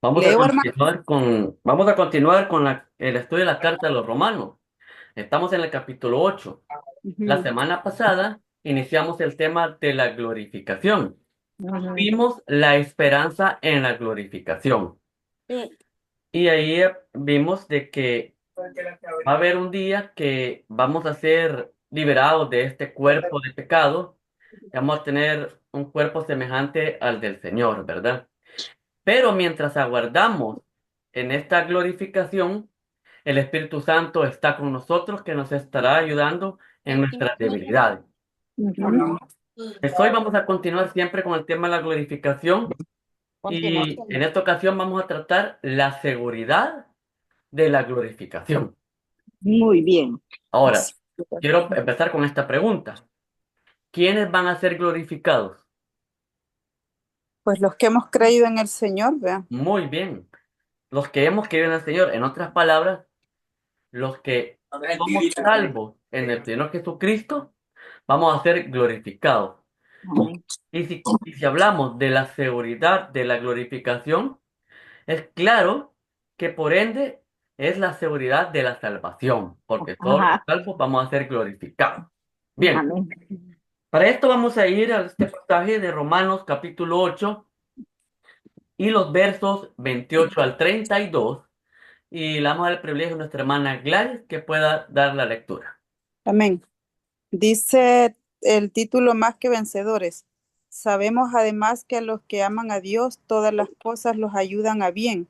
Leo, hermano. Vamos a continuar con el estudio de la carta de los romanos. Estamos en el capítulo 8. La Ujú, semana pasada iniciamos el tema de la glorificación. ujú. Vimos la esperanza en la glorificación. Sí. Y ahí vimos de que va a haber un día que vamos a ser liberados de este cuerpo de pecado. Vamos a tener un cuerpo semejante al del Señor, ¿verdad? Pero mientras aguardamos en esta glorificación, el Espíritu Santo está con nosotros, que nos estará ayudando en nuestras debilidades. Ujú. Hoy vamos a continuar siempre con el tema de la glorificación y en Continuación. esta ocasión vamos a tratar la seguridad de la glorificación. Muy bien. Ahora, quiero empezar con esta pregunta. ¿Quiénes van a ser glorificados? Pues los que hemos creído en el Señor, vean. Muy bien. Los que hemos creído en el Señor, en otras palabras, los que somos salvos en el Señor Jesucristo, vamos a ser glorificados. Amén. Y si hablamos de la seguridad de la glorificación, es claro que por ende es la seguridad de la salvación, porque todos los Ajá. salvos vamos a ser glorificados. Bien, Amén. para esto vamos a ir a este pasaje de Romanos capítulo 8 y los versos 28 al 32, y le damos el privilegio a nuestra hermana Gladys que pueda dar la lectura. Amén. Dice el título más que vencedores. Sabemos además que a los que aman a Dios, todas las cosas los ayudan a bien.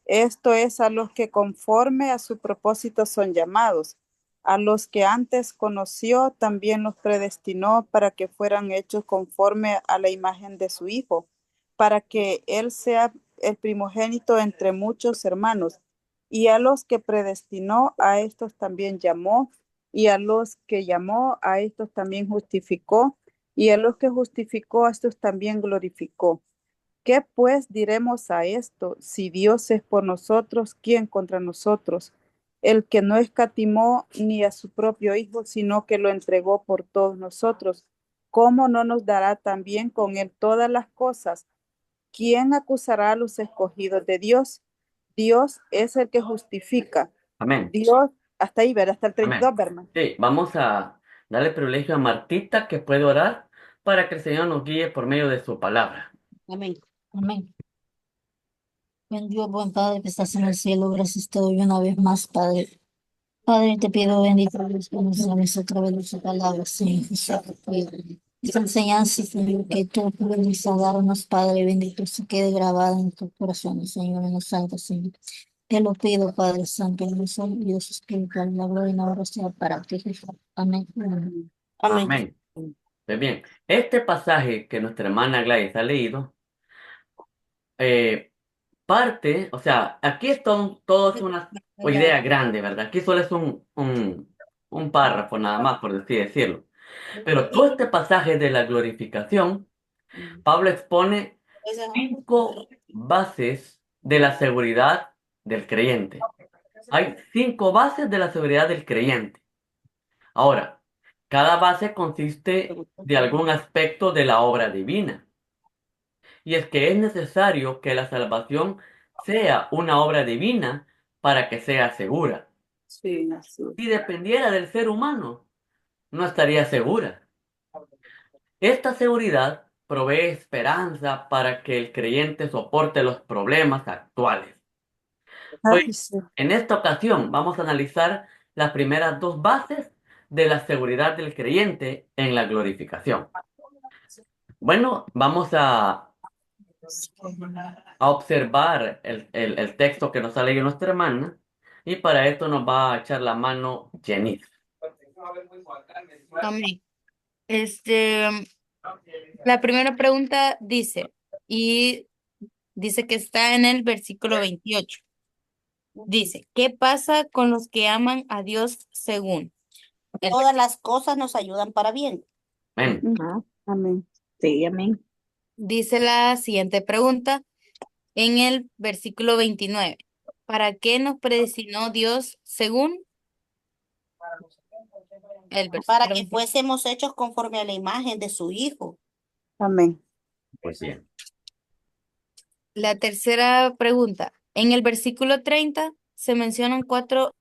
Esto es a los que conforme a su propósito son llamados. A los que antes conoció, también los predestinó para que fueran hechos conforme a la imagen de su Hijo, para que Él sea el primogénito entre muchos hermanos. Y a los que predestinó, a estos también llamó, y a los que llamó, a estos también justificó, y a los que justificó, a estos también glorificó. ¿Qué pues diremos a esto? Si Dios es por nosotros, ¿quién contra nosotros? El que no escatimó ni a su propio Hijo, sino que lo entregó por todos nosotros, ¿cómo no nos dará también con él todas las cosas? ¿Quién acusará a los escogidos de Dios? Dios es el que justifica. Amén. Dios, hasta ahí, ver, hasta el Amén. 32, Berman. Sí, vamos a darle el privilegio a Martita que puede orar para que el Señor nos guíe por medio de su palabra. Amén. Amén. Buen Dios, buen Padre que estás en el cielo, gracias te doy una vez más, Padre. Padre, te pido bendito Dios que nos hables a través de su palabra, Señor Jesús. Te pido. Esa enseñanza, Señor, que tú vienes a darnos, Padre bendito, se quede grabada en tu corazón, Señor, en los santos, Señor. Te lo pido, Padre Santo, en los Dios espiritual, la gloria y la honra sea para ti, Jesús. Amén. Amén. Amén. Amén. Pues bien, este pasaje que nuestra hermana Gladys ha leído, eh, parte, o sea, aquí es todo es una idea grande, ¿verdad? Aquí solo es un párrafo nada más, por así decirlo. Pero todo este pasaje de la glorificación, Pablo expone 5 bases de la seguridad del creyente. Hay 5 bases de la seguridad del creyente. Ahora, cada base consiste de algún aspecto de la obra divina. Y es que es necesario que la salvación sea una obra divina para que sea segura. Sí, así Si dependiera del ser humano, no estaría segura. Esta seguridad provee esperanza para que el creyente soporte los problemas actuales. Pues Ay, sí. en esta ocasión vamos a analizar las primeras 2 bases de la seguridad del creyente en la glorificación. Bueno, vamos a observar el texto que nos ha leído nuestra hermana y para esto nos va a echar la mano Jenny. Amén. Este, la primera pregunta dice, y dice que está en el versículo 28. Dice, ¿qué pasa con los que aman a Dios según? Todas las cosas nos ayudan para bien. Amén. Ajá. Amén. Sí, amén. Dice la siguiente pregunta en el versículo 29. ¿Para qué nos predestinó Dios según el Para versículo que 29? fuésemos hechos conforme a la imagen de su Hijo. Amén. Pues bien. La tercera pregunta. En el versículo 30 se mencionan cuatro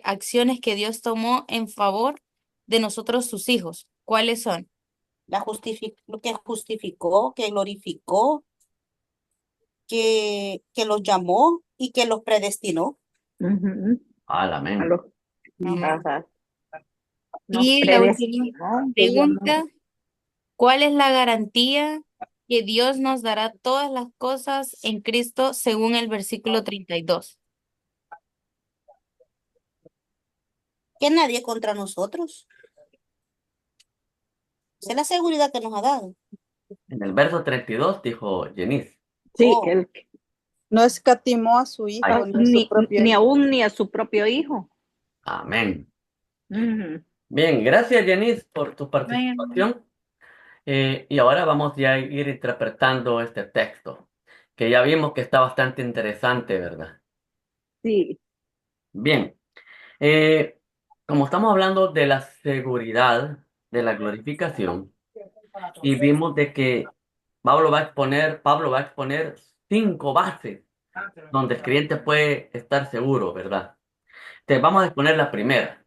acciones que Dios tomó en favor de nosotros, sus hijos. ¿Cuáles son? Lo que justificó, que glorificó, que los llamó y que los predestinó. Ujú. A Amén. los, Amén. ajá, nos Y la última predestinó, que llamó. pregunta. ¿Cuál es la garantía que Dios nos dará todas las cosas en Cristo según el versículo 32? Que nadie contra nosotros. Esa es la seguridad que nos ha dado. En el verso 32 dijo Jenis. Sí, Oh, el, No escatimó a su hijo, Ay, ni a su ni, propio ni hijo. aún ni a su propio hijo. amén. Ujú. Bien, gracias Jenis por tu Bueno, participación. Y ahora vamos ya a ir interpretando este texto, que ya vimos que está bastante interesante, ¿verdad? Sí. Bien, eh, como estamos hablando de la seguridad de la glorificación, y vimos de que Pablo va a exponer 5 bases donde el creyente puede estar seguro, ¿verdad? Te vamos a exponer la primera.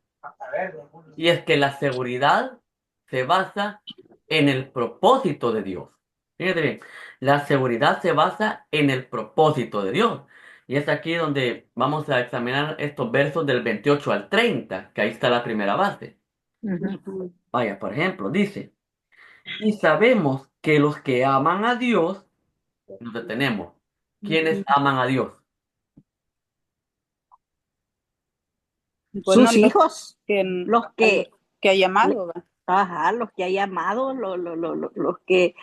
Y es que la seguridad se basa en el propósito de Dios. Fíjate bien, la seguridad se basa en el propósito de Dios. Y es aquí donde vamos a examinar estos versos del 28 al 30, que ahí está la primera base. Ujú. Vaya, por ejemplo, dice, y sabemos que los que aman a Dios, nos detenemos. ¿Quiénes aman a Dios? Bueno, Sus hijos, los a los que, que ha le- llamado, ¿va? ajá, los que ha llamado, los que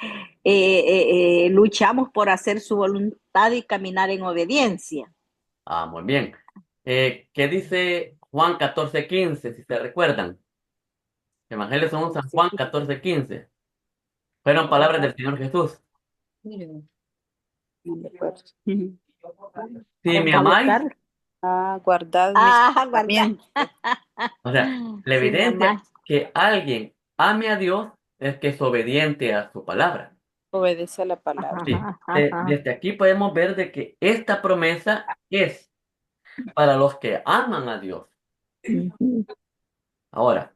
luchamos por hacer su voluntad y caminar en obediencia. Ah, muy bien. ¿Qué dice Juan 14:15, si se recuerdan? Evangelio según San Juan 14:15. Fueron palabras del Señor Jesús. miren, No me acuerdo. Ujú. Si me Vamos a amáis, buscar. Guardad mis Ah, guarda. mandamientos. o sea, la Sí, mi evidencia mamá. que alguien ame a Dios es que es obediente a su palabra. Obedece a la palabra. Ajá, Sí, ajá, ajá. desde aquí podemos ver de que esta promesa es para los que aman a Dios. Ujú. Ahora,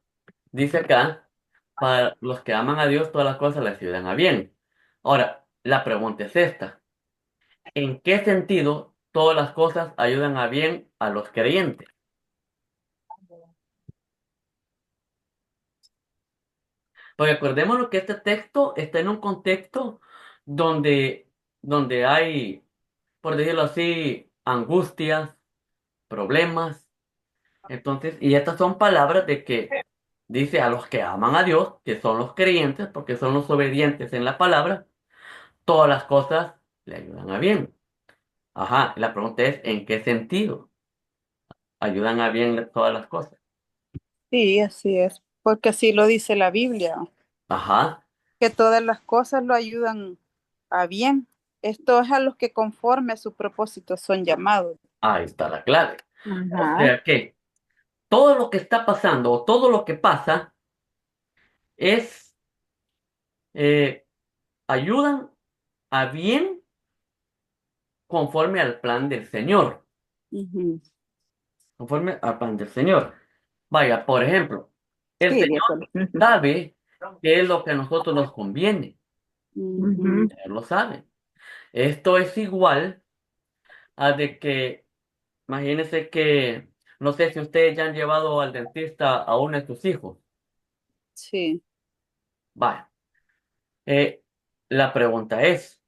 dice acá, para los que aman a Dios, todas las cosas les ayudan a bien. Ahora, la pregunta es esta. ¿En qué sentido todas las cosas ayudan a bien a los creyentes? Porque acordémonos que este texto está en un contexto donde hay, por decirlo así, angustias, problemas. Entonces, y estas son palabras de que dice a los que aman a Dios, que son los creyentes, porque son los obedientes en la palabra, todas las cosas le ayudan a bien. Ajá, la pregunta es, ¿en qué sentido ayudan a bien todas las cosas? Sí, así es. Porque así lo dice la Biblia, Ajá, que todas las cosas lo ayudan a bien. Esto es a los que conforme a su propósito son llamados. ahí está la clave. O Ajá. sea que todo lo que está pasando o todo lo que pasa es, eh, ayudan a bien conforme al plan del Señor, Ujú. conforme al plan del Señor. Vaya, por ejemplo, el Sí, de Señor acuerdo. Ujú. sabe qué es lo que a nosotros nos conviene, Ujú. Ujú. Él lo sabe. Esto es igual a de que, imagínense que, no sé si ustedes ya han llevado al dentista a uno de sus hijos. Sí. Vaya, eh, la pregunta es,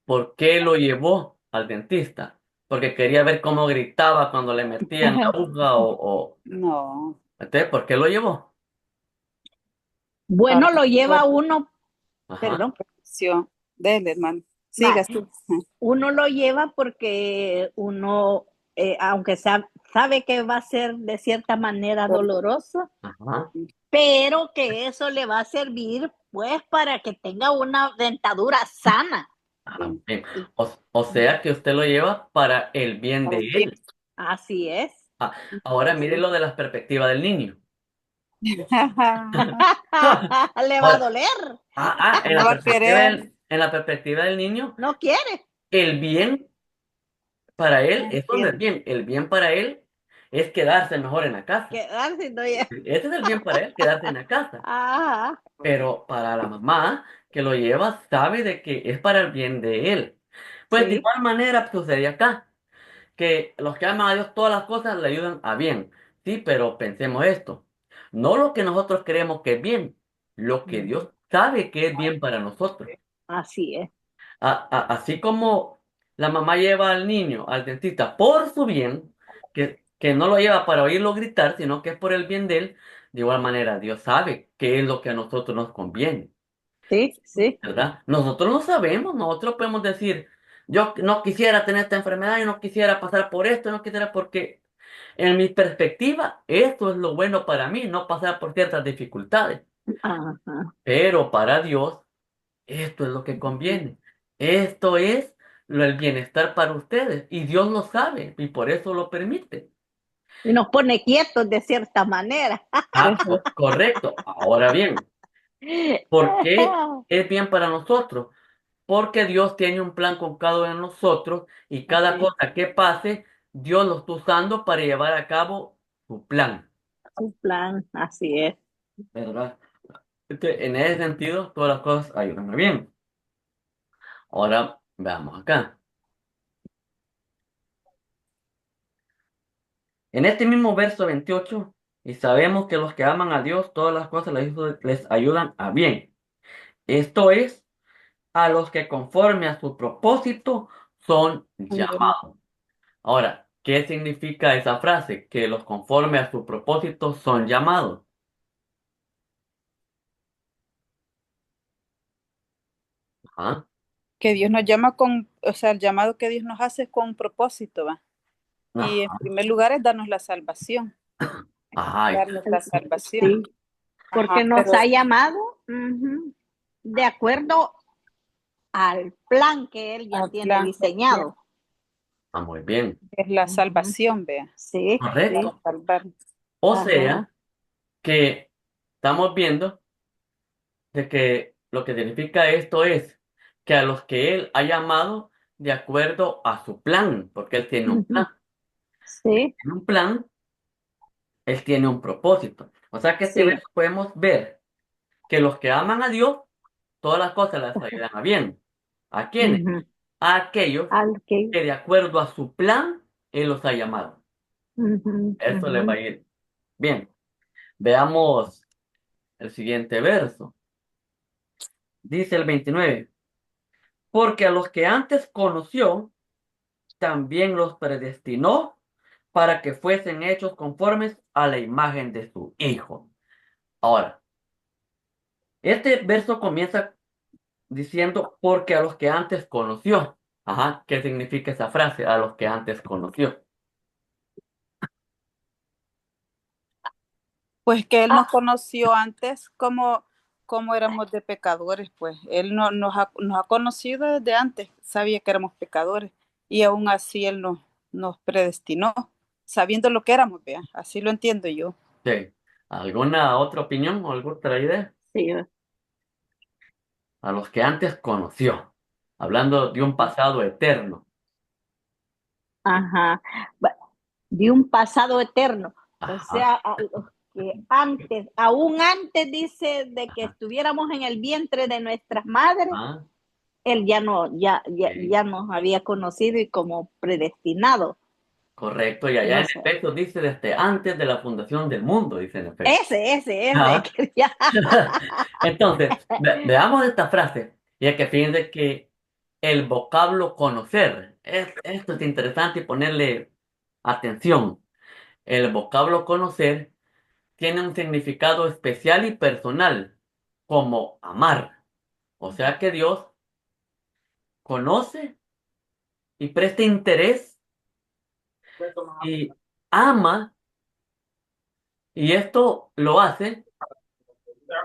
¿por qué lo llevó al dentista? Porque quería ver cómo gritaba cuando le metían la aguja No. entonces, ¿por qué lo llevó? Ah, Bueno, lo lleva por uno, Ajá. perdón, protección del hermano. va, Sigas tú. uno lo lleva porque uno, aunque sabe que va a ser de cierta manera doloroso, Ajá. pero que eso le va a servir pues para que tenga una dentadura sana. Ah, Sí. bien. O sea que usted lo lleva para el bien de Bien. él. Así es. Ah, ahora mire lo de la perspectiva del niño. Le va a Ahora, doler. en No la va a perspectiva querer. en la perspectiva del niño, No quiere. el bien para él, eso no es Entiendo. bien. El bien para él es quedarse mejor en la casa. Quedarse no ya. Ese es el bien para él, quedarse en la casa. Ajá. Pero para la mamá que lo lleva, sabe de que es para el bien de él. Pues de Sí. igual manera sucede acá, que los que aman a Dios todas las cosas le ayudan a bien. Sí, pero pensemos esto. No lo que nosotros creemos que es bien, lo que Dios sabe que es bien para nosotros. Así es. Así como la mamá lleva al niño al dentista por su bien, que no lo lleva para oírlo gritar, sino que es por el bien de él, de igual manera Dios sabe qué es lo que a nosotros nos conviene, Sí, sí. ¿verdad? Nosotros no sabemos, nosotros podemos decir, yo no quisiera tener esta enfermedad, yo no quisiera pasar por esto, no quisiera porque en mi perspectiva esto es lo bueno para mí, no pasar por ciertas dificultades, Ajá. pero para Dios esto es lo que conviene. Esto es el bienestar para ustedes. Y Dios lo sabe y por eso lo permite. Y nos pone quietos de cierta manera. Correcto. Ahora bien, ¿por qué es bien para nosotros? Porque Dios tiene un plan con cada uno de nosotros y cada Sí, cosa que pase, Dios lo está usando para llevar a cabo su plan. un plan, así es. ¿Verdad? En ese sentido, todas las cosas ayudan a bien. Ahora veamos acá. En este mismo verso 28, y sabemos que los que aman a Dios, todas las cosas les ayudan a bien. Esto es, a los que conforme a su propósito son llamados. Ahora, ¿qué significa esa frase? Que los conforme a su propósito son llamados. Ajá, Que Dios nos llama con, o sea, el llamado que Dios nos hace es con un propósito, ¿va? Y en ajá, primer lugar es darnos la salvación, ajá, darnos la salvación. Sí, porque Ajá, nos pero ha llamado de acuerdo al plan que Él ya al tiene plan que tiene, diseñado. muy bien. es la Ujú. salvación, vea, Sí, sí, Correcto. para salvar. O ajá. sea, que estamos viendo de que lo que significa esto es que a los que Él ha llamado de acuerdo a su plan, porque Él tiene un plan. Ujú. Sí, En un plan, Él tiene un propósito. O sea que este sí. verso podemos ver que los que aman a Dios, todas las cosas las ayudan a bien. ¿A quiénes? Ujú. A aquellos Al que, que de acuerdo a su plan, Él los ha llamado. ujú, Eso les va ujú. a ir bien. Veamos el siguiente verso. Dice el 29. Porque a los que antes conoció, también los predestinó para que fuesen hechos conformes a la imagen de su Hijo. Ahora, este verso comienza diciendo, porque a los que antes conoció. Ajá, ¿qué significa esa frase? A los que antes conoció. Pues que Él nos Ah, conoció antes como éramos de pecadores, pues Él nos ha conocido desde antes, sabía que éramos pecadores y aún así Él nos predestinó, sabiendo lo que éramos, vea, así lo entiendo yo. Sí. ¿Alguna otra opinión o alguna otra idea? sí, A los que antes conoció. Hablando de un pasado eterno. ajá. Va- De un pasado eterno. O Ajá, sea, a los que antes, aún antes dice de que ajá, estuviéramos en el vientre de nuestras madres, ajá. Él ya no, Sí. ya nos había conocido y como predestinado. Correcto, y allá O en sea, Efesios dice desde antes de la fundación del mundo, dice en Efesios. ese, Ajá. quería. Entonces, veamos esta frase, ya que fíjense que el vocablo conocer, esto es interesante y ponerle atención. El vocablo conocer tiene un significado especial y personal, como amar. O sea que Dios conoce y presta interés y ama, y esto lo hace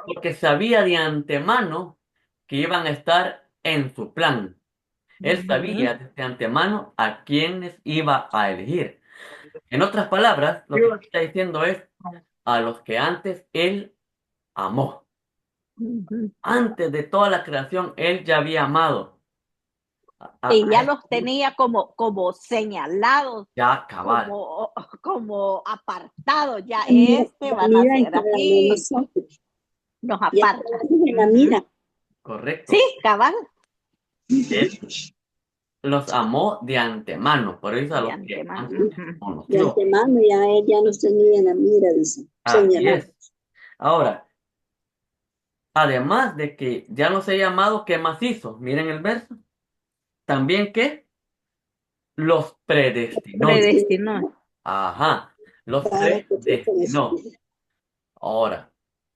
porque sabía de antemano que iban a estar en su plan. Él Ujú. sabía de antemano a quiénes iba a elegir. En otras palabras, lo que está diciendo es a los que antes él amó. Ujú. Antes de toda la creación, él ya había amado Y ya a- los tenía como señalados, ya cabal. como apartados. Ya Mira, van a mira en ser cada uno de aquí, nosotros. nos Ya aparta. estamos en la Ujú. mira. Correcto. Sí, cabal, Él los amó de antemano, por eso a de los que antemano. antes Ujú. De conoció. antemano ya él ya nos tenía en la mira, dice. Así Señalado. es. Ahora, además de que ya nos he llamado, ¿qué más hizo? Miren el verso. También que los predestinó. Predestinó. Ajá, los Para que predestinó. Ahora,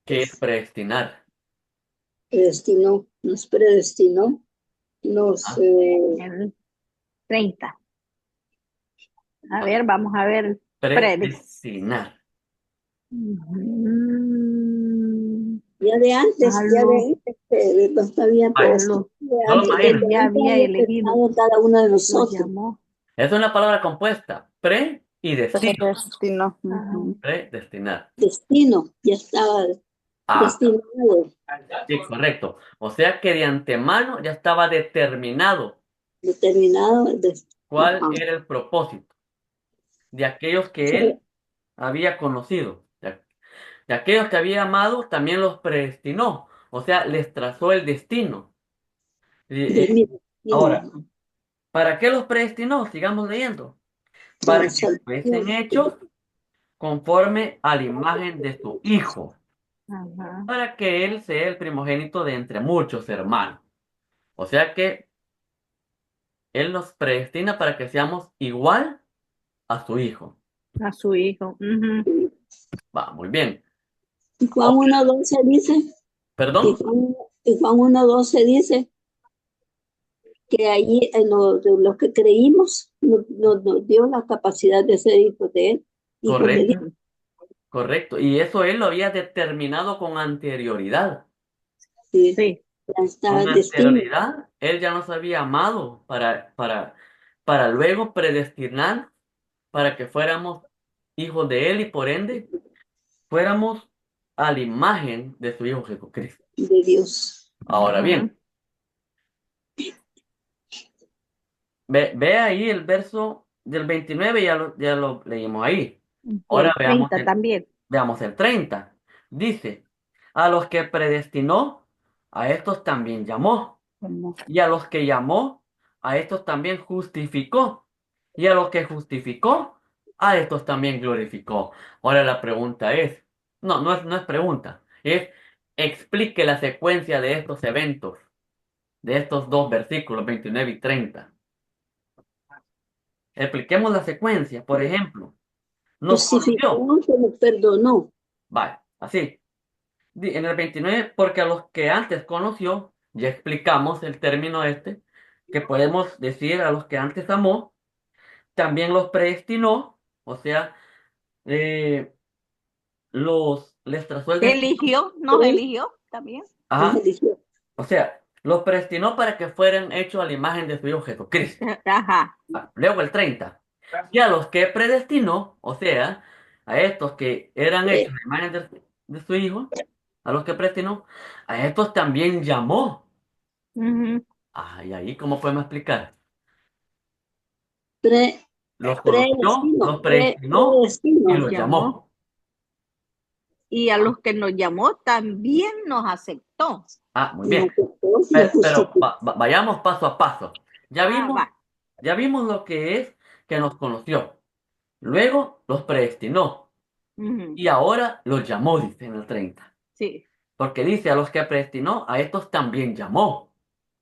¿qué es predestinar? predestinó, nos predestinó, nos Ah, El 30. A ver, vamos a ver. predestinar. Ujú. ya de antes, no sabía Vaya, predestinado. De no lo antes, imagino. desde Ya antes había había elegido, pensado cada uno de los nosotros. llamó. Es una palabra compuesta. Pre y destino. Predestinó. Ajá. Ujú. Predestinar. Destino, ya estaba Ah, destinado, sí, correcto. O sea que de antemano ya estaba determinado determinado. cuál Ajá. era el propósito de aquellos que él había conocido. De aquellos que había amado, también los predestinó. O sea, les trazó el destino. Y, De mi ahora, destino, ¿para qué los predestinó? Sigamos leyendo. para Para que fuesen salvación. hechos conforme a la imagen de su Hijo, Ajá. para que Él sea el primogénito de entre muchos hermanos. O sea que Él nos predestina para que seamos igual a su Hijo. A su hijo. Ujú. Va, muy bien. Y Juan 1:12 dice, y ¿Perdón? Juan 1:12 dice que ahí de los que creímos nos dio la capacidad de ser hijos de él, hijos de Dios. Correcto, correcto. Y eso Él lo había determinado con anterioridad. Sí, Sí. ya estaba Con el destino. anterioridad, Él ya nos había amado para luego predestinar para que fuéramos hijos de Él y por ende fuéramos a la imagen de su Hijo Jesucristo. De Dios. Ahora Ajá. bien, ve ahí el verso del 29, ya lo leímos ahí. Y Ahora el 30 también. veamos el 30. Dice, a los que predestinó, a estos también llamó. Como Y a los que llamó, a estos también justificó. Y a los que justificó, a estos también glorificó. Ahora la pregunta es, no es pregunta, es explique la secuencia de estos eventos, de estos dos versículos, 29 y 30. Expliquemos la secuencia, por ejemplo, nos conoció. Justificó, que nos perdonó. Vale, así. En el 29, porque a los que antes conoció, ya explicamos el término este, que podemos decir a los que antes amó, también los predestinó, o sea, eh, les trazó el destino. Nos eligió también. Ajá, Eligió. o sea, los predestinó para que fueran hechos a la imagen de su Hijo Jesucristo. Ajá. Luego el 30. Y a los que predestinó, o sea, a estos que eran hechos a la imagen de su Hijo, a los que predestinó, a estos también llamó. Ujú. Ay, ahí, ¿cómo podemos explicar? Pre- Los conoció, predestino, los predestinó y predestino. los llamó. Y a los que nos llamó también nos aceptó. Ah, muy Nos bien. aceptó, nos Pero justificó. vayamos paso a paso. Ya vimos, Va. ya vimos lo que es que nos conoció. Luego los predestinó. Ujú. Y ahora los llamó, dice en el 30. Sí. Porque dice a los que predestinó, a estos también llamó.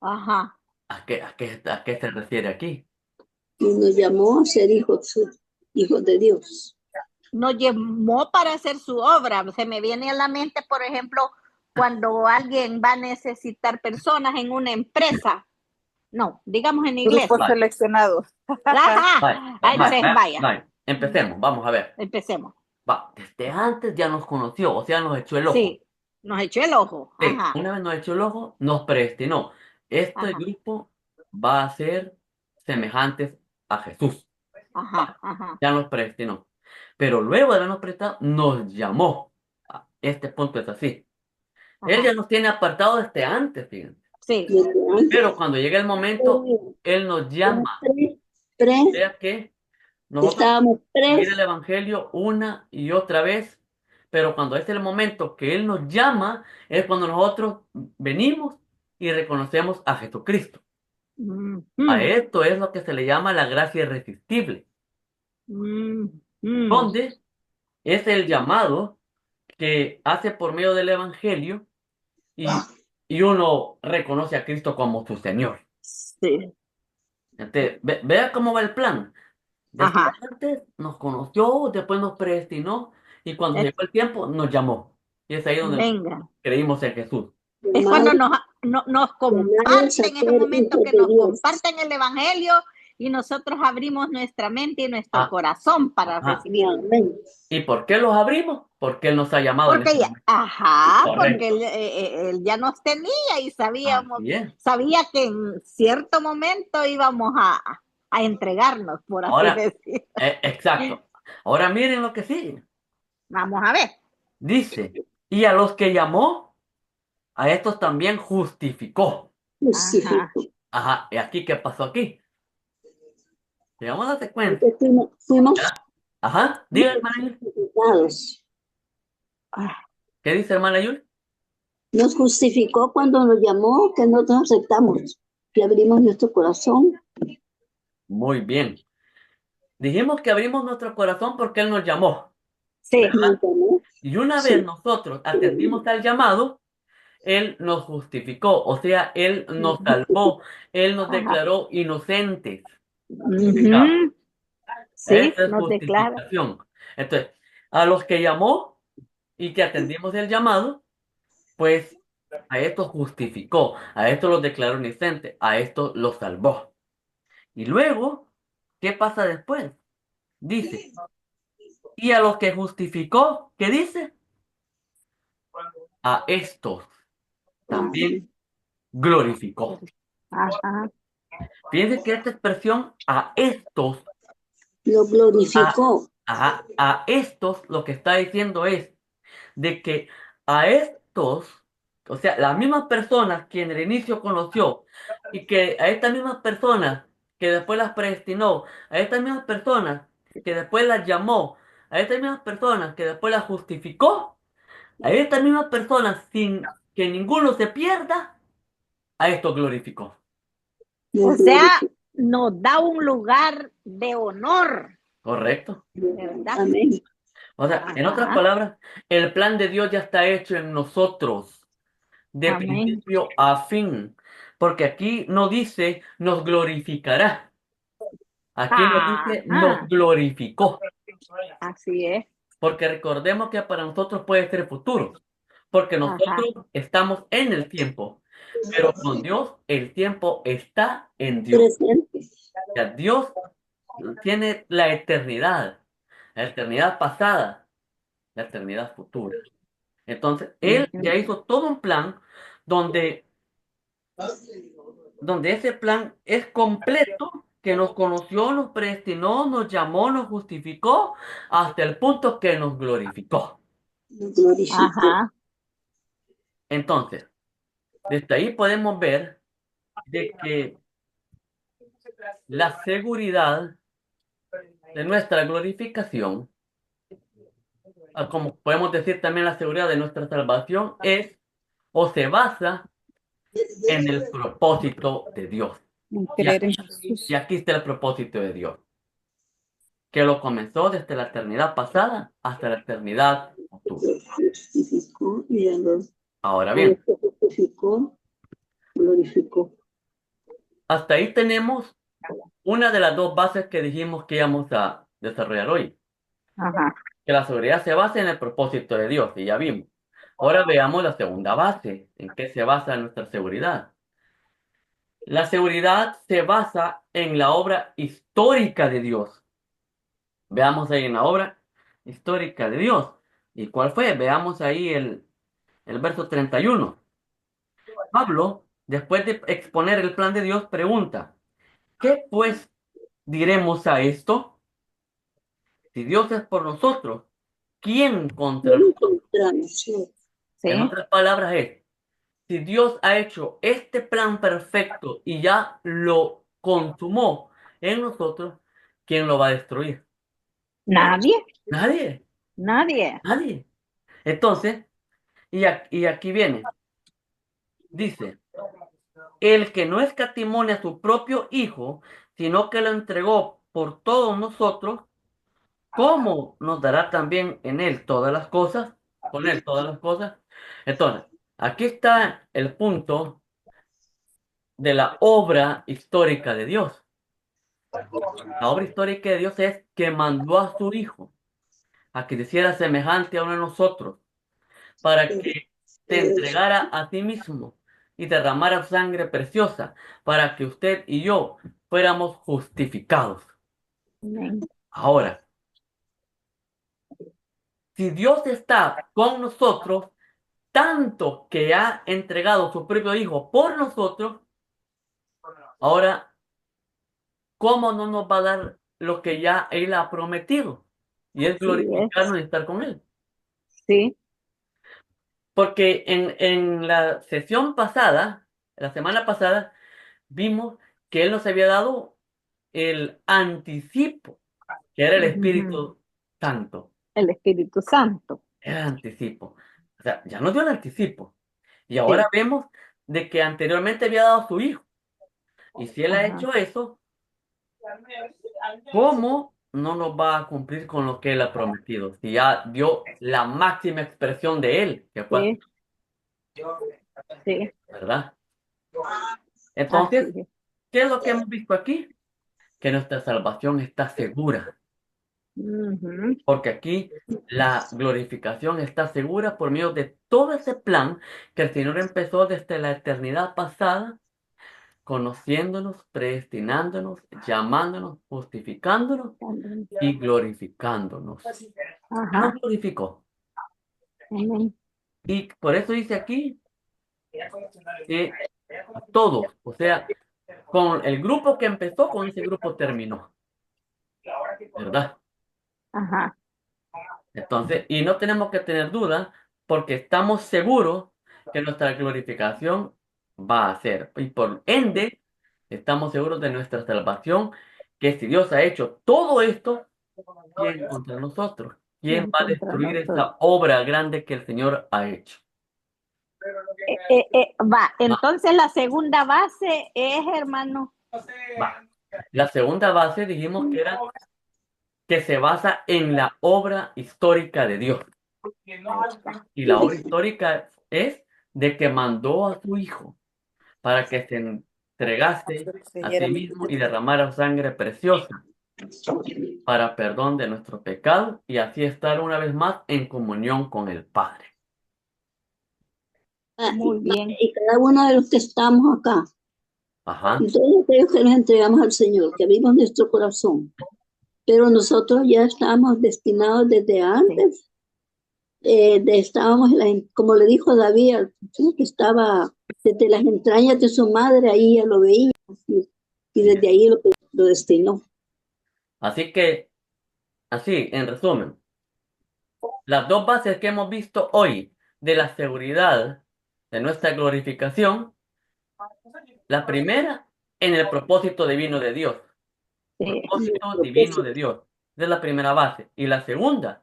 Ajá. ¿A qué se refiere aquí? Y nos llamó a ser hijos de Dios. Nos llamó para hacer su obra. Se me viene a la mente, por ejemplo, cuando alguien va a necesitar personas en una empresa. No, digamos en grupos iglesia. Vale. seleccionados. Ajá. Entonces, vaya. Vale. Empecemos, vamos a ver. Empecemos. Va, desde antes ya nos conoció, o sea, nos echó el ojo. Sí. Nos echó el ojo. Sí, Ajá. una vez nos echó el ojo, nos predestinó. Este Ajá. grupo va a ser semejantes a Jesús. Ajá. Ajá. Ya nos predestinó. Pero luego de habernos predestinado, nos llamó. Este punto es así. Él Ajá. ya nos tiene apartado desde antes, fíjense. Sí. desde antes. Pero cuando llega el momento, Él nos llama. O sea que nosotros Estábamos oír el tres. Evangelio una y otra vez, pero cuando es el momento que Él nos llama, es cuando nosotros venimos y reconocemos a Jesucristo. A esto es lo que se le llama la gracia irresistible, donde es el llamado que hace por medio del Evangelio y uno reconoce a Cristo como su Señor. Sí. Entonces, vea cómo va el plan. Desde Ajá. antes nos conoció, después nos predestinó y cuando Es- llegó el tiempo nos llamó. Y es ahí donde venga. creímos en Jesús. Es cuando Llamados, nos llamados a comparten, ser ese momento hijos que de nos Dios. comparten el Evangelio y nosotros abrimos nuestra mente y nuestro Ah, corazón para ajá. recibirlo. Amén. ¿Y por qué los abrimos? Porque Él nos ha llamado en Porque ese ya, momento. porque Correcto. él ya nos tenía y Así es. sabía que en cierto momento íbamos a entregarnos, por así Ahora, decir. exacto. Ahora miren lo que sigue. Vamos a ver. Dice, y a los que llamó, a estos también justificó. Justificó. Ajá, ¿y aquí qué pasó aquí? Llegamos a la secuencia. Porque fuimos Ajá, diga, hermana Yul. justificados. ¿Qué dice, hermana Yul? Nos justificó cuando nos llamó, que nosotros aceptamos, que abrimos nuestro corazón. Muy bien. Dijimos que abrimos nuestro corazón porque Él nos llamó, Sí. ¿verdad? Nos llamó. Y una Sí. vez nosotros atendimos al llamado, Él nos justificó, o sea, Él nos salvó, Él nos Ajá. declaró inocentes. Ujú. Sí, Esa es nos declara. justificación. Entonces, a los que llamó y que atendimos el llamado, pues a estos justificó, a estos los declaró inocentes, a estos los salvó. Y luego, ¿qué pasa después? Dice, y a los que justificó, ¿qué dice? A estos también glorificó. Ajá. Fíjense que esta expresión, a estos, Lo glorificó. a estos, lo que está diciendo es de que a estos, o sea, las mismas personas que en el inicio conoció y que a estas mismas personas que después las predestinó, a estas mismas personas que después las llamó, a estas mismas personas que después las justificó, a estas mismas personas sin que ninguno se pierda, a esto glorificó. O sea, nos da un lugar de honor, ¿Correcto? ¿verdad? Amén. O sea, en otras Ajá. palabras, el plan de Dios ya está hecho en nosotros, de Amén. principio a fin. Porque aquí no dice nos glorificará. Aquí nos dice nos Ajá. glorificó. Así es. Porque recordemos que para nosotros puede ser futuro. Porque Ajá. nosotros estamos en el tiempo. Pero con Dios el tiempo está en Dios. Presente. O sea, Dios tiene la eternidad pasada, la eternidad futura. Entonces, Él ya hizo todo un plan donde ese plan es completo, que nos conoció, nos predestinó, nos llamó, nos justificó, hasta el punto que nos glorificó. Lo glorificó. Ajá. Entonces, desde ahí podemos ver de que la seguridad de nuestra glorificación, como podemos decir también la seguridad de nuestra salvación, es o se basa en el propósito de Dios. En Y creer en aquí, Jesús. y aquí está el propósito de Dios, que lo comenzó desde la eternidad pasada hasta la eternidad futura. Justificó y a los Ahora bien, que justificó, glorificó. hasta ahí tenemos una de las dos bases que dijimos que íbamos a desarrollar hoy, Ajá. que la seguridad se basa en el propósito de Dios, y ya vimos. Ahora veamos la segunda base, en qué se basa nuestra seguridad. La seguridad se basa en la obra histórica de Dios. Veamos ahí en la obra histórica de Dios. ¿Y cuál fue? Veamos ahí el verso 31. Pablo, después de exponer el plan de Dios, pregunta, ¿qué pues diremos a esto? Si Dios es por nosotros, ¿quién contra Lo nosotros? encontramos. En Sí. otras palabras es, si Dios ha hecho este plan perfecto y ya lo consumó en nosotros, ¿quién lo va a destruir? Nadie, Nadie, nadie. nadie. Entonces, y aquí viene, dice, el que no escatimone a su propio Hijo, sino que lo entregó por todos nosotros, ¿cómo nos dará también en él todas las cosas? Con él todas las cosas. Entonces, aquí está el punto de la obra histórica de Dios. La obra histórica de Dios es que mandó a su Hijo a que se hiciera semejante a uno de nosotros, para que se entregara a sí mismo y derramara sangre preciosa, para que usted y yo fuéramos justificados. Amén. Ahora, si Dios está con nosotros, tanto que ha entregado su propio Hijo por nosotros, ahora, ¿cómo no nos va a dar lo que ya Él ha prometido? Y es Así es. glorificarnos y estar con Él. Sí. Porque en la sesión pasada, la semana pasada, vimos que Él nos había dado el anticipo, que era el Ujú. Espíritu Santo. El Espíritu Santo. Era el anticipo. O sea, ya nos dio el anticipo. Y ahora Sí. vemos de que anteriormente había dado a su Hijo. Y si Él ha Ajá. hecho eso, ¿cómo no nos va a cumplir con lo que Él ha prometido? Si ya dio la máxima expresión de Él, que fue, Sí. Sí. ¿verdad? Así Entonces, es. ¿qué es lo que hemos visto aquí? Que nuestra salvación está segura. Ujú. Porque aquí la glorificación está segura por medio de todo ese plan que el Señor empezó desde la eternidad pasada, conociéndonos, predestinándonos, llamándonos, justificándonos También. y glorificándonos. Ya nos Ajá. glorificó. Amén. Y por eso dice aquí que a todos, o sea, con el grupo que empezó, con ese grupo terminó, ¿verdad? Ajá. Entonces, y no tenemos que tener duda porque estamos seguros que nuestra glorificación va a ser. Y por ende, estamos seguros de nuestra salvación, que si Dios ha hecho todo esto, ¿quién contra nosotros? ¿Quién ¿Quién va a contra destruir nosotros? esta obra grande que el Señor ha hecho? Va. Va, Entonces la segunda base es, hermano. va. La segunda base dijimos que era que se basa en la obra histórica de Dios. Ahí está. Y la obra histórica es de que mandó a su Hijo para que se entregase a sí mismo y derramara sangre preciosa para perdón de nuestros pecados y así estar una vez más en comunión con el Padre. Muy bien. Y cada uno de los que estamos acá, Ajá. y todos aquellos que nos entregamos al Señor, que abrimos nuestro corazón, pero nosotros ya estábamos destinados desde Sí. antes, estábamos, como le dijo David, al principio, que estaba desde las entrañas de su madre, ahí ya lo veía, y desde ahí lo destinó. Así que, así, en resumen, las dos bases que hemos visto hoy de la seguridad de nuestra glorificación, la primera en el propósito divino de Dios. Sí. Propósito divino de Dios. Esa es la primera base. Y la segunda,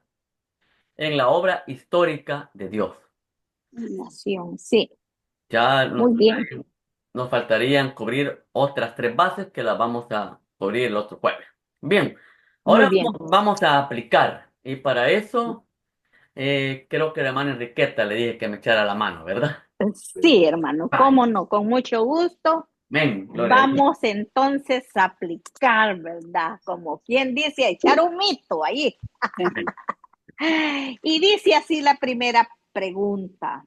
en la obra histórica de Dios. Nación. Sí. Ya Muy bien. nos faltarían cubrir otras tres bases que las vamos a cubrir el otro jueves. Bien, Muy ahora bien. vamos a aplicar. Y para eso, creo que la hermana Enriqueta le dije que me echara la mano, ¿verdad? Sí, hermano. Vale. Cómo no, con mucho gusto. Amén, gloria a Dios. Vamos entonces a aplicar, ¿verdad? Como quien dice, a echar un mito ahí. Y dice así la primera pregunta.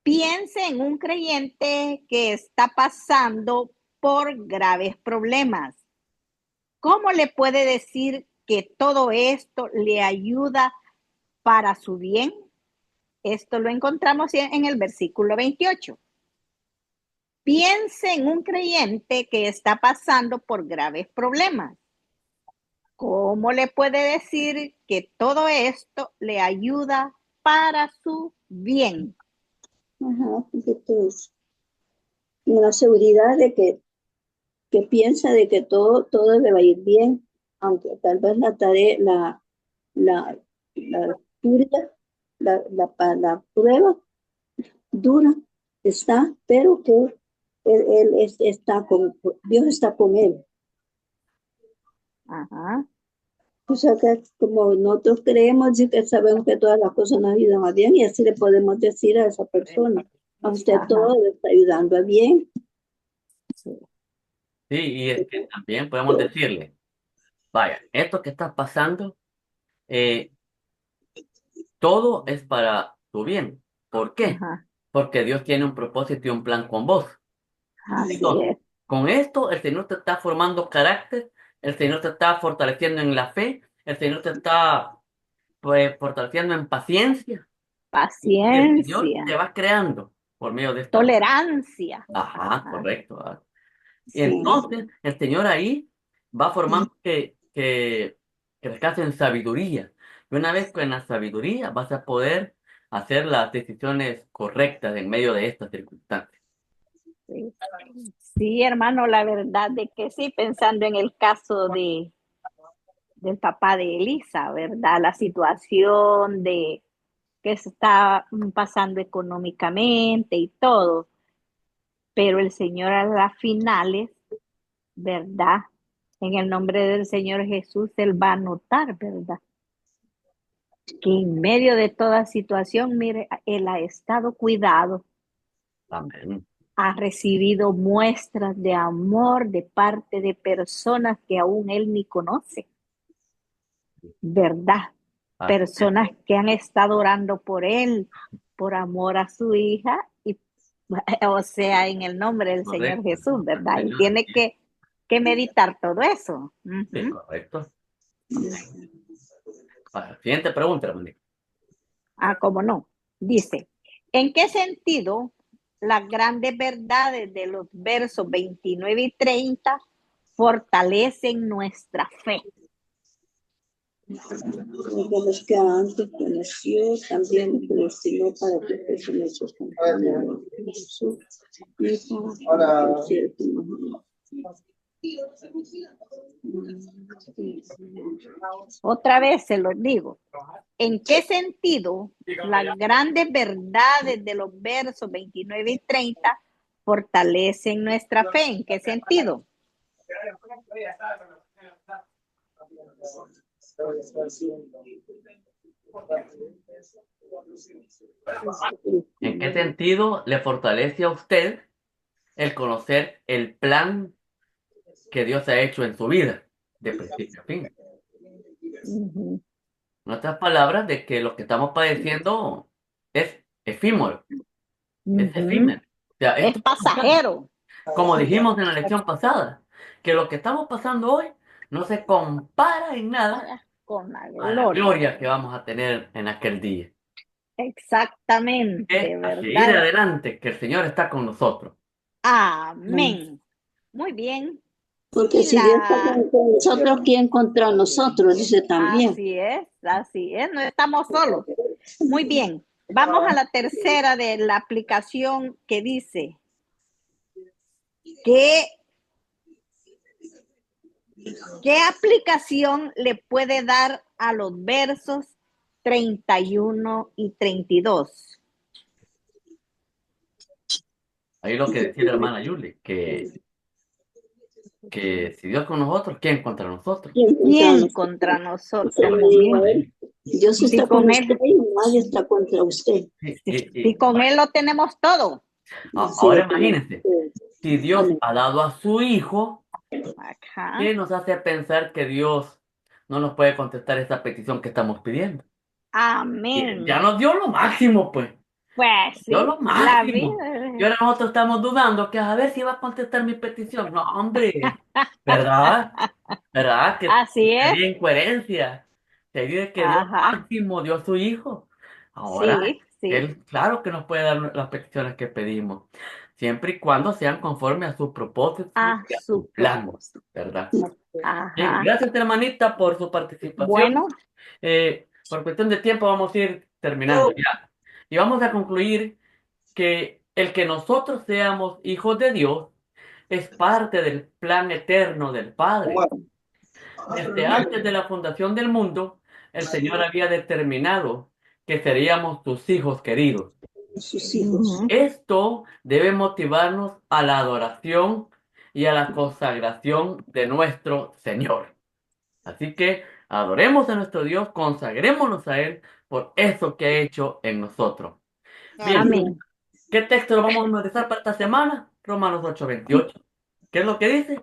Piense en un creyente que está pasando por graves problemas. ¿Cómo le puede decir que todo esto le ayuda para su bien? Esto lo encontramos en el versículo 28. Piense en un creyente que está pasando por graves problemas. ¿Cómo le puede decir que todo esto le ayuda para su bien? Ajá, porque pues, con la seguridad de que piensa de que todo le va a ir bien, aunque tal vez la tarea, la, la, prueba, la prueba dura está, pero que está Dios está con él. Ajá. O sea que como nosotros creemos y que sabemos que todas las cosas nos ayudan a bien, y así le podemos decir a esa persona, a usted Ajá. todo le está ayudando a bien. Sí. Sí, y es que también podemos decirle, vaya, esto que está pasando, eh, todo es para tu bien. ¿Por qué? Ajá. Porque Dios tiene un propósito y un plan con vos. Así Entonces, es. con esto, el Señor te está formando carácter, el Señor te está fortaleciendo en la fe, el Señor te está pues, fortaleciendo en paciencia, y el Señor te Paciencia, va creando por medio de esta. tolerancia. Ajá, Ajá. correcto. Y Sí. entonces el Señor ahí va formando que descanse en sabiduría. Y una vez con la sabiduría vas a poder hacer las decisiones correctas en medio de estas circunstancias. Sí. Sí, hermano, la verdad de que sí, pensando en el caso del papá de Elisa, ¿verdad? La situación de que se está pasando económicamente y todo, pero el Señor a las finales, ¿verdad? En el nombre del Señor Jesús, Él va a notar, ¿verdad? Que en medio de toda situación, mire, Él ha estado cuidado, Amén. ha recibido muestras de amor de parte de personas que aún Él ni conoce, ¿verdad? Así es, Personas que han estado orando por Él, por amor a su hija, y, o sea, en el nombre del Señor correcto. Jesús, ¿verdad? Él Señor, tiene que meditar todo eso. sí, Ujú. correcto. Para la siguiente pregunta, hermanito. Ah, ¿cómo no? Dice, ¿en qué sentido las grandes verdades de los versos 29 y 30 fortalecen nuestra fe? De los que antes conoció, también los predestinó para que fuesen hechos conforme a lo que Jesús dijo, para que el cielo Otra vez se los digo. ¿En qué sentido las grandes verdades de los versos 29 y 30 fortalecen nuestra fe? ¿En qué sentido? ¿En qué sentido le fortalece a usted el conocer el plan que Dios ha hecho en su vida, de principio a fin? Ujú, En otras palabras, de que lo que estamos padeciendo es efímero, es ujú. efímero. O sea, Es esto va a pasar. pasajero. Como dijimos en la lección pasada, que lo que estamos pasando hoy no se compara en nada Con la a la gloria. gloria que vamos a tener en aquel día. Exactamente, Que a seguir ¿verdad? adelante, que el Señor está con nosotros. Amén. Muy bien. porque Y si Dios está con nosotros, ¿quién contra nosotros? Dice también. así es, no estamos solos. Muy bien. Vamos a la tercera de la aplicación que dice que ¿qué aplicación le puede dar a los versos 31 y 32? Ahí lo que decía la hermana Yuli, que si Dios con nosotros, ¿quién contra nosotros? ¿Quién contra ¿Quién nosotros? contra Usted nosotros? le dijo a Amén. él, Dios Si está con con usted él, y nadie está contra usted. Sí, si con él lo tenemos todo. Sí, ahora lo tenemos. imagínense, si Dios Amén. ha dado a su Hijo, Ajá. ¿qué nos hace pensar que Dios no nos puede contestar esta petición que estamos pidiendo? Y ya Amén. nos dio lo máximo, pues. Pues Dio sí, lo la máximo. Y vida. ahora nosotros estamos dudando que a ver si va a contestar mi petición. No, hombre, ¿verdad? ¿Verdad? Que Así es. sería incoherencia. Sería que Dios Ajá. máximo dio a su Hijo. Ahora, Sí, sí. Él, claro que nos puede dar las peticiones que pedimos, siempre y cuando sean conformes a su propósito A y a su su plan, propósito. ¿verdad? Bien, Ajá. gracias, hermanita, por su participación. Bueno, Por cuestión de tiempo vamos a ir terminando ya. Y vamos a concluir que el que nosotros seamos hijos de Dios es parte del plan eterno del Padre. Desde antes de la fundación del mundo, el Señor había determinado que seríamos sus hijos queridos. Sus hijos. Ujú. Esto debe motivarnos a la adoración y a la consagración de nuestro Señor. Así que adoremos a nuestro Dios, consagrémonos a Él por eso que ha hecho en nosotros. Bien, Amén. ¿qué texto lo vamos a memorizar para esta semana? Romanos 8:28. ¿Qué es lo que dice?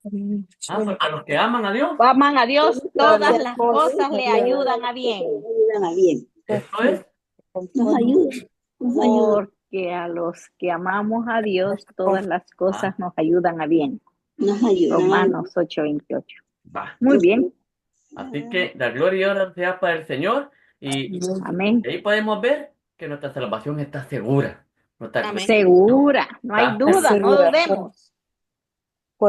Porque a los que aman a Dios, Aman a Dios, Todas todas las las cosas cosas le ayudan a bien, Ayudan a bien. esto es, Nos ayudan. Nos ayudan. porque a los que amamos a Dios, todas las ah, cosas nos ayudan a bien. Nos ayudan. Romanos 8:28. va. Muy bien. Así que la gloria y honra sea para el Señor y Amén. ahí podemos ver que nuestra salvación está segura. Nuestra Amén. Segura, no hay está duda, no segura. dudemos.